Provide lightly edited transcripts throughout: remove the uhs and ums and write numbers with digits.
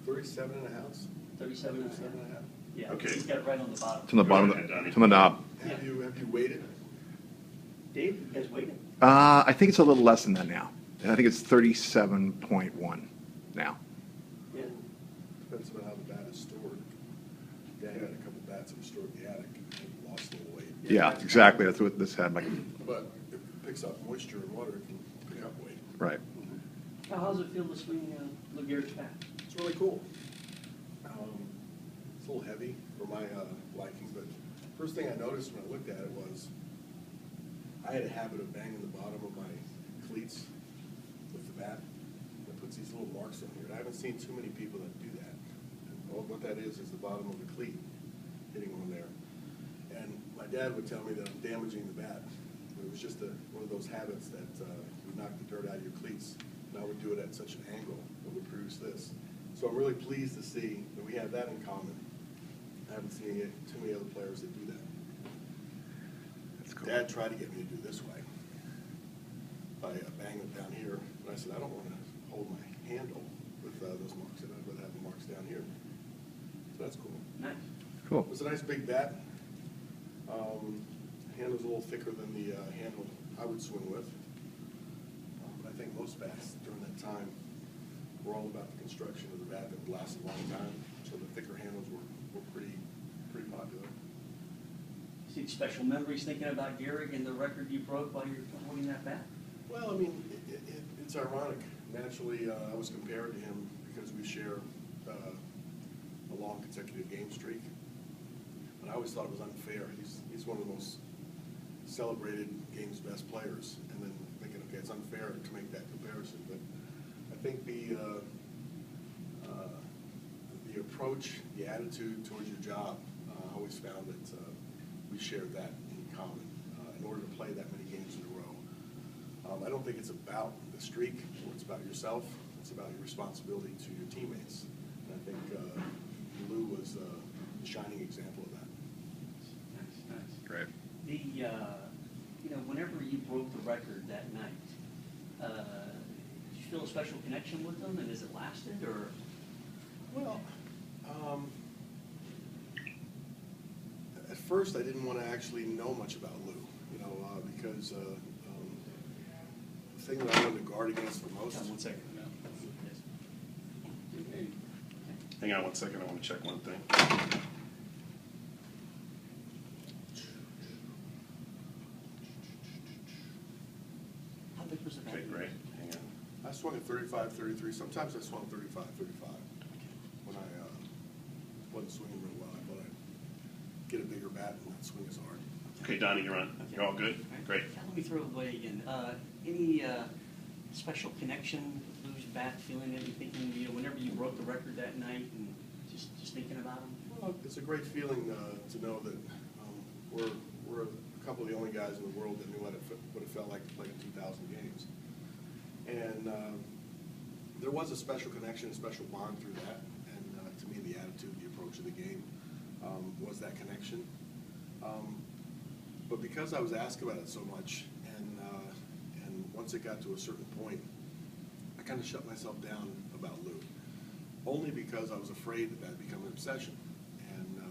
37 and a half. 37 and a half. Yeah, Okay. he's got it right on the bottom. It's on the bottom, it's on the knob. Have you weighted? Dave, you guys waiting? I think it's a little less than that now. I think it's 37.1 now. Yeah. Depends on how the bat is stored. Dad had a couple bats that were stored in the attic and lost a little weight. Yeah, exactly. That's what this had. Like, But if it picks up moisture and water, it can pick up weight. right. Now, how does it feel to swing Lou Gehrig's bat? It's really cool. It's a little heavy for my liking, but first thing I noticed when I looked at it was I had a habit of banging the bottom of my cleats with the bat. It puts these little marks on here. And I haven't seen too many people that do that. And what that is the bottom of the cleat hitting on there. And my dad would tell me that I'm damaging the bat. It was just one of those habits that would knock the dirt out of your cleats. And I would do it at such an angle that would produce this. So I'm really pleased to see that we have that in common. I haven't seen too many other players that do that. That's cool. Dad tried to get me to do it this way. I banged it down here, and I said, I don't want to hold my handle with those marks. I'd rather have the marks down here. So that's cool. Nice. Cool. It's a nice big bat. Handle's a little thicker than the handle I would swing with. But I think most bats during that time were all about the construction of the bat that would last a long time. So the thicker handles were pretty popular. See special memories thinking about Gehrig and the record you broke while you're holding that bat? Well, I mean, it's ironic. Naturally, I was compared to him because we share a long consecutive game streak. But I always thought it was unfair. He's one of the most celebrated game's best players. And then thinking, okay, it's unfair to make that comparison. But I think the approach, the attitude towards your job, I always found that we shared that in common in order to play that many games in a row. I don't think it's about the streak or it's about yourself. It's about your responsibility to your teammates. And I think Lou was a shining example of that. Nice. Great. Whenever you broke the record that night, did you feel a special connection with them, and has it lasted, or? Well, at first I didn't want to actually know much about Lou, because the thing that I wanted to guard against the most. One second. No. Yes. Hang on 1 second. I want to check one thing. How big was the bat? Okay, great. Hang on. I swung at 35, 33. Sometimes I swung 35, 35. When I wasn't swinging real well, I thought I'd get a bigger bat and not swing as hard. Okay, Donnie, you're on. Okay. You're all good? Right. Great. Now, let me throw it away again. Any special connection with Lou's bat, feeling it, and thinking, whenever you broke the record that night, and just thinking about him? Well, it's a great feeling to know that we're a couple of the only guys in the world that knew what it felt like to play in 2,000 games. And there was a special connection, a special bond through that. And to me, the attitude, the approach of the game was that connection. But because I was asked about it so much, and once it got to a certain point, I kind of shut myself down about Lou, only because I was afraid that that'd become an obsession. And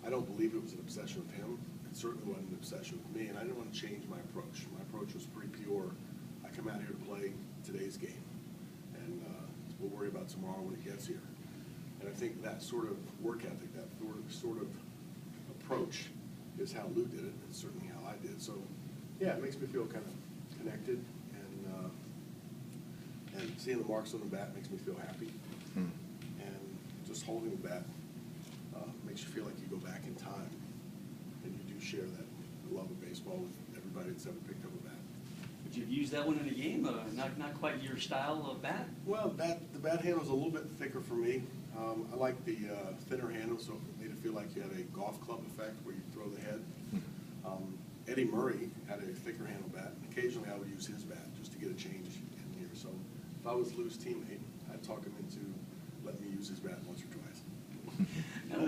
I don't believe it was an obsession with him. It certainly wasn't an obsession with me, and I didn't want to change my approach. My approach was pretty pure. I come out here to play today's game, and we'll worry about tomorrow when it gets here. And I think that sort of work ethic, that sort of approach is how Lou did it, and certainly how I did. So, yeah, it makes me feel kind of connected, and seeing the marks on the bat makes me feel happy. And just holding the bat makes you feel like you go back in time, and you do share that love of baseball with everybody that's ever picked up a bat. Would you have used that one in a game? Not quite your style of bat? Well, the bat handle's a little bit thicker for me. I like the thinner handle, so it made it feel like you had a golf club effect where you throw the head. Eddie Murray had a thicker handle bat. Occasionally I would use his bat just to get a change in here. So if I was Lou's teammate, I'd talk him into letting me use his bat once or twice. Now,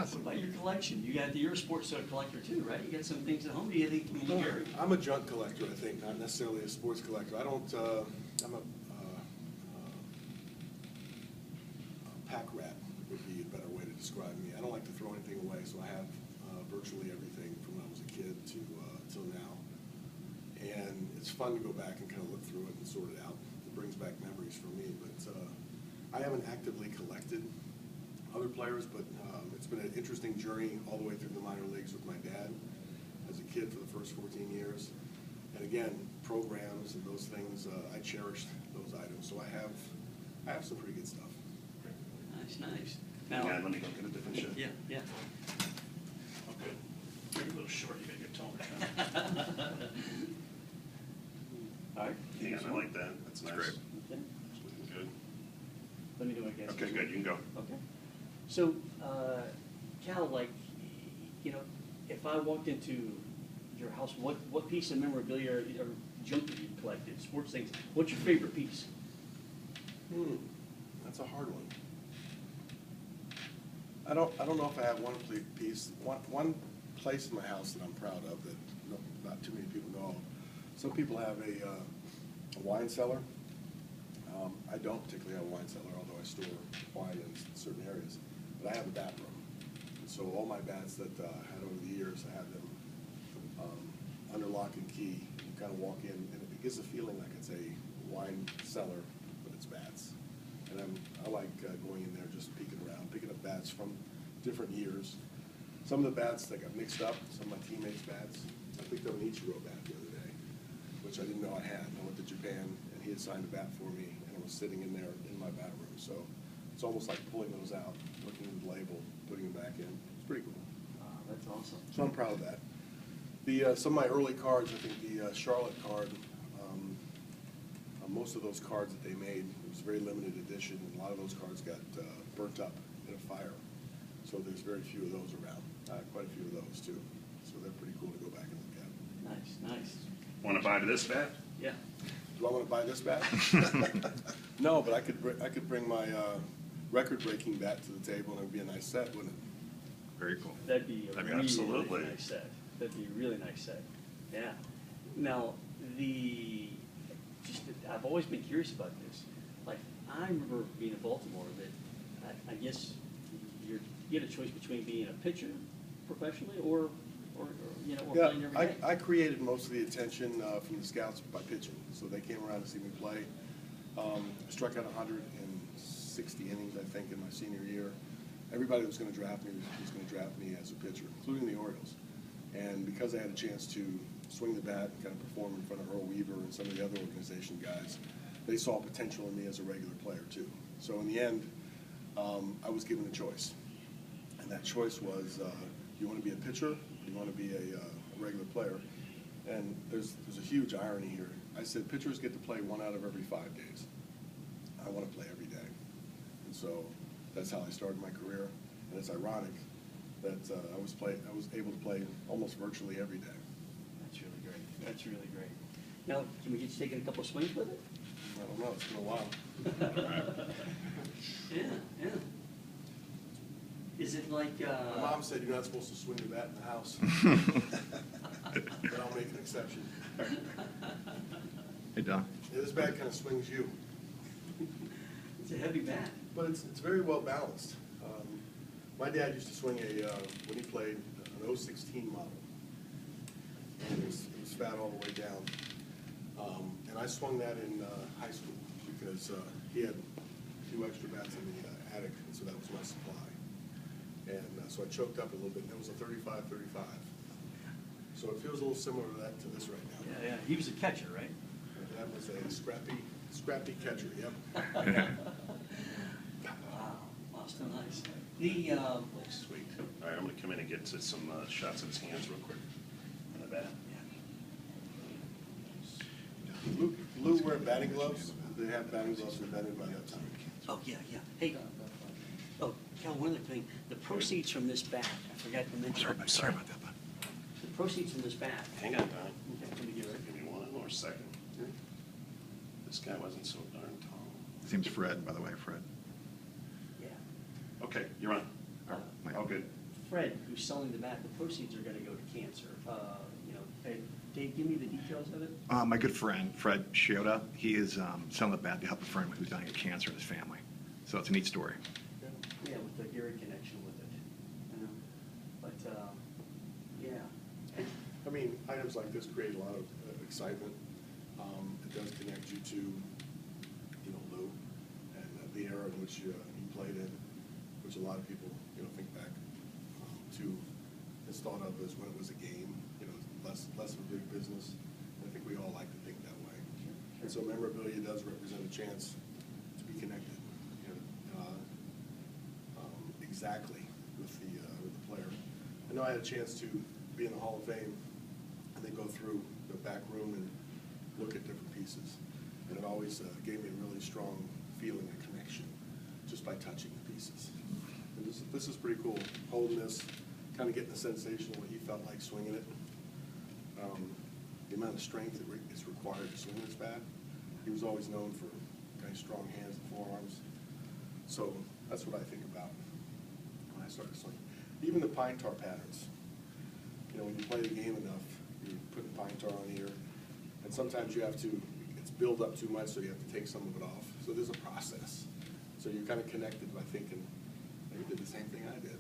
what about your collection? You're a sports collector too, right? You got some things at home. Do you think Lou Gehrig? I'm a junk collector, I think, not necessarily a sports collector. I don't. I'm a pack rat would be a better way to describe me. I don't like to throw anything away, so I have virtually everything from when I was a kid to till now. And it's fun to go back and kind of look through it and sort it out. It brings back memories for me, but I haven't actively collected other players, but it's been an interesting journey all the way through the minor leagues with my dad as a kid for the first 14 years. And again, programs and those things, I cherished those items. So I have some pretty good stuff. Nice, nice. Hang Now, on, let me go get a different shirt. yeah, yeah. Okay. You're a little short, you gotta get taller. All right. Hang on, I like that, that's nice. great. Okay. It's looking good. Let me do my guess. Okay, good, you can go. Okay. So, Cal, like, you know, if I walked into your house, what piece of memorabilia or junk that you collected, sports things, what's your favorite piece? That's a hard one. I don't know if I have one piece. One place in my house that I'm proud of that not too many people know. Some people have a wine cellar. I don't particularly have a wine cellar, although I store wine in certain areas. But I have a bat room. And so all my bats that I had over the years, I have them under lock and key. You kind of walk in, and it gives a feeling like it's a wine cellar, but it's bats. And I like going in there, just peeking around, picking up bats from different years. Some of the bats that got mixed up, some of my teammates' bats. I picked up an Ichiro bat the other day, which I didn't know I had. I went to Japan, and he had signed a bat for me, and it was sitting in there in my bat room. So it's almost like pulling those out, looking at the label, putting them back in. It's pretty cool. That's awesome. So I'm proud of that. Some of my early cards, I think the Charlotte card, most of those cards that they made, it was a very limited edition, and a lot of those cards got burnt up in a fire. So there's very few of those around, quite a few of those too. So they're pretty cool to go back and look at. Nice, nice. Wanna buy to this bat? Yeah. Do I want to buy this bat? No, but I could bring my record-breaking bat to the table, and it would be a nice set, wouldn't it? Very cool. That'd be a really Absolutely. nice set. That'd be a really nice set. Yeah. Now, I've always been curious about this. Like, I remember being in Baltimore that I guess you get a choice between being a pitcher professionally or you know, or playing every day. I created most of the attention from the scouts by pitching, so they came around to see me play. I struck out 160 innings, I think, in my senior year. Everybody that was going to draft me was going to draft me as a pitcher, including the Orioles. And because I had a chance to swing the bat and kind of perform in front of Earl Weaver and some of the other organization guys, they saw potential in me as a regular player too. So in the end, I was given a choice. And that choice was, do you want to be a pitcher or do you want to be a regular player? And there's a huge irony here. I said pitchers get to play 1 out of every 5 days. I want to play every day. And so that's how I started my career. And it's ironic that I was able to play almost virtually every day. That's really great. That's really great. Now, can we get you taking a couple swings with it? I don't know, it's been a while. Yeah, yeah. Is it like, My mom said you're not supposed to swing the bat in the house. But I'll make an exception. Hey, Don. Yeah, this bat kind of swings you, it's a heavy bat. but it's very well balanced. My dad used to swing when he played, an 016 model. And it was fat all the way down. And I swung that in high school because he had a few extra bats in the attic, and so that was my supply. And so I choked up a little bit, and it was a 35-35. So it feels a little similar to this right now. Yeah, yeah. He was a catcher, right? That was a scrappy catcher, yep. Wow, still nice. Sweet. All right, I'm gonna come in and get to some shots of his hands real quick on the bat. Lou wear batting gloves. They have batting gloves invented by that time. Oh, yeah, yeah. Hey, Cal, one other thing. The proceeds from this bat, I forgot to mention. Sorry about that, bud. The proceeds from this bat. Hang on, Don. Okay, let me get it. Give me one more second. This guy wasn't so darn tall. His name's Fred, by the way, Fred. Yeah. Okay, you're on. My- All good. Fred, who's selling the bat, the proceeds are gonna go to cancer. You know, hey, Dave, give me the details of it. My good friend, Fred Shioda, he is selling the bat to help a friend who's dying of cancer in his family. So it's a neat story. Yeah. yeah, with the Gehrig connection with it, you know, but, yeah. I mean, items like this create a lot of excitement. It does connect you to, you know, Lou and the era in which he played in, which a lot of people, you know, think back to. It's thought of as when it was a game, you know, less of a big business. I think we all like to think that way. And so memorabilia does represent a chance to be connected, you know, exactly with the player. I know I had a chance to be in the Hall of Fame and then go through the back room and look at different pieces. And it always gave me a really strong feeling of connection just by touching the pieces. And this is pretty cool, holding this, kind of getting the sensation of what he felt like swinging it. The amount of strength that is required to swing this bat. He was always known for kind of strong hands and forearms. So that's what I think about when I started swinging. Even the pine tar patterns. You know, when you play the game enough, you put the pine tar on here, and sometimes you have to, it's built up too much, so you have to take some of it off. So there's a process. So you're kind of connected by thinking, you did the same thing I did.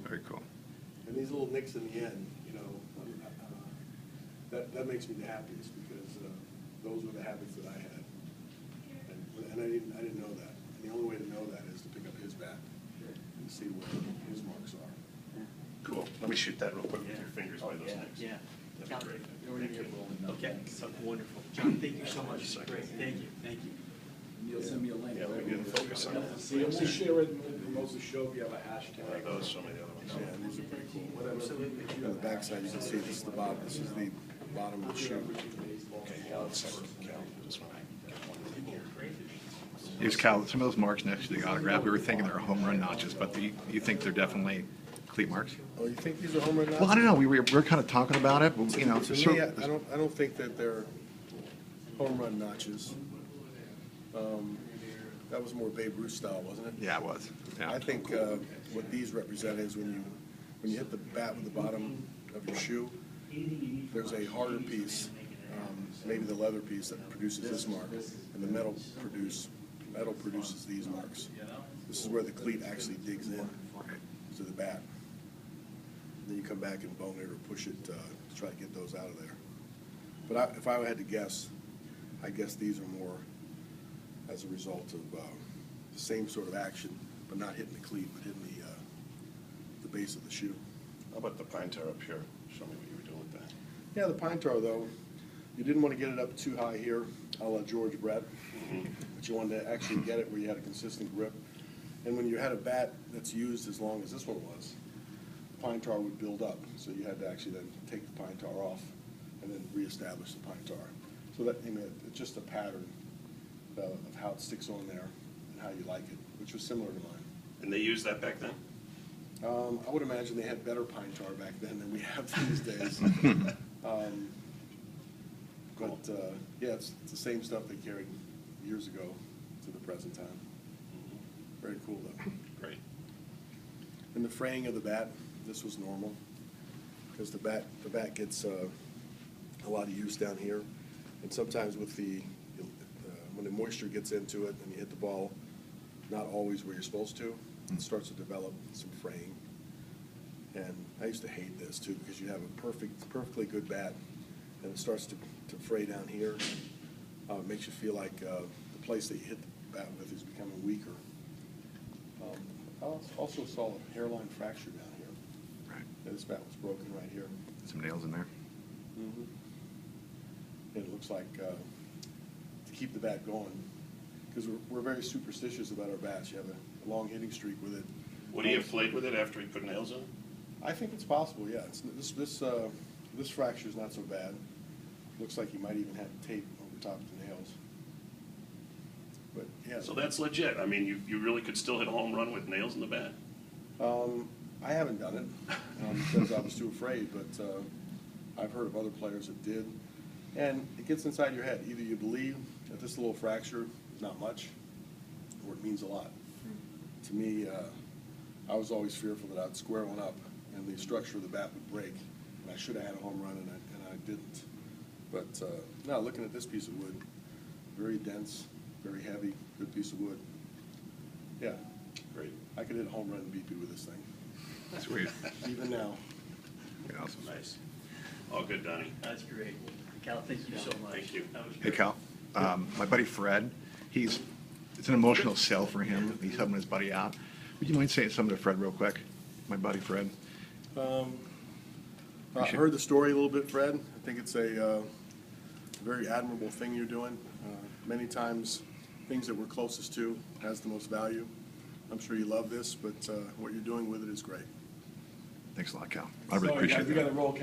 Very cool. And these little nicks in the end, you know, that makes me the happiest because those were the habits that I had. And I didn't know that. And the only way to know that is to pick up his bat and see where his marks are. Cool. Let me shoot that real quick with Yeah. your fingers by those necks. Yeah. That'd be great. Okay, wonderful. John, thank you so much. Great, thank you, thank you. You'll send me a link. Yeah, we didn't focus on that. See, we'll share it, we'll also show if you have a hashtag. Those, some of the other ones. Yeah, and these are pretty cool. On the backside, you can see this is the bottom. This is the bottom of the shoe. Okay, hold on a second, Cal. Just one. Here's Cal, some of those marks next to the autograph, we were thinking they're home run notches, but you think they're definitely cleat marks? Oh, you think these are home run notches? Well, I don't know, we were kind of talking about it, but, you know. To me, I don't think that they're home run notches. That was more Babe Ruth style, wasn't it? Yeah, it was, yeah. I think what these represent is when you hit the bat with the bottom of your shoe, there's a harder piece, maybe the leather piece that produces this mark, and the metal produces these marks. This is where the cleat actually digs in to the bat. Then you come back and bone it or push it to try to get those out of there. But if I had to guess, I guess these are more as a result of the same sort of action, but not hitting the cleat, but hitting the base of the shoe. How about the pine tar up here? Show me what you were doing with that. Yeah, the pine tar though, you didn't want to get it up too high here, a la George Brett, but you wanted to actually get it where you had a consistent grip. And when you had a bat that's used as long as this one was, pine tar would build up, so you had to actually then take the pine tar off and then reestablish the pine tar. So that, you know, it's just a pattern of how it sticks on there and how you like it, which was similar to mine. And they used that back then? I would imagine they had better pine tar back then than we have these days. Yeah, it's the same stuff they carried years ago to the present time. Very cool though. Great. And the fraying of the bat, this was normal, because the bat gets a lot of use down here, and sometimes with when the moisture gets into it and you hit the ball, not always where you're supposed to, it starts to develop some fraying. And I used to hate this too, because you have a perfectly good bat, and it starts to fray down here. It makes you feel like the place that you hit the bat with is becoming weaker. I also saw a hairline fracture down here. Right. Yeah, this bat was broken right here. Some nails in there. And it looks like to keep the bat going, because we're very superstitious about our bats. You have a long hitting streak with it. Would he have played with it after he put nails in? I think it's possible, yeah. This fracture is not so bad. Looks like he might even have tape over top of the nails. But yeah. So that's legit. I mean, you really could still hit a home run with nails in the bat? I haven't done it because I was too afraid, but I've heard of other players that did. And it gets inside your head. Either you believe that this little fracture is not much, or it means a lot. To me, I was always fearful that I'd square one up and the structure of the bat would break, and I should have had a home run, and I didn't. But now, looking at this piece of wood, very dense, very heavy, good piece of wood. Yeah, Great. I could hit a home run in BP with this thing, Sweet. even now. Awesome. Nice. All good, Donnie. That's great. Cal, thank you so much. Thank you. That was Hey, great. Cal, my buddy Fred, it's an emotional sell for him. He's helping his buddy out. Would you mind saying something to Fred real quick? My buddy Fred. I heard the story a little bit, Fred. I think it's a very admirable thing you're doing. Many times, things that we're closest to has the most value. I'm sure you love this, but what you're doing with it is great. Thanks a lot, Cal. I really Sorry, appreciate guys, we that. gotta roll count.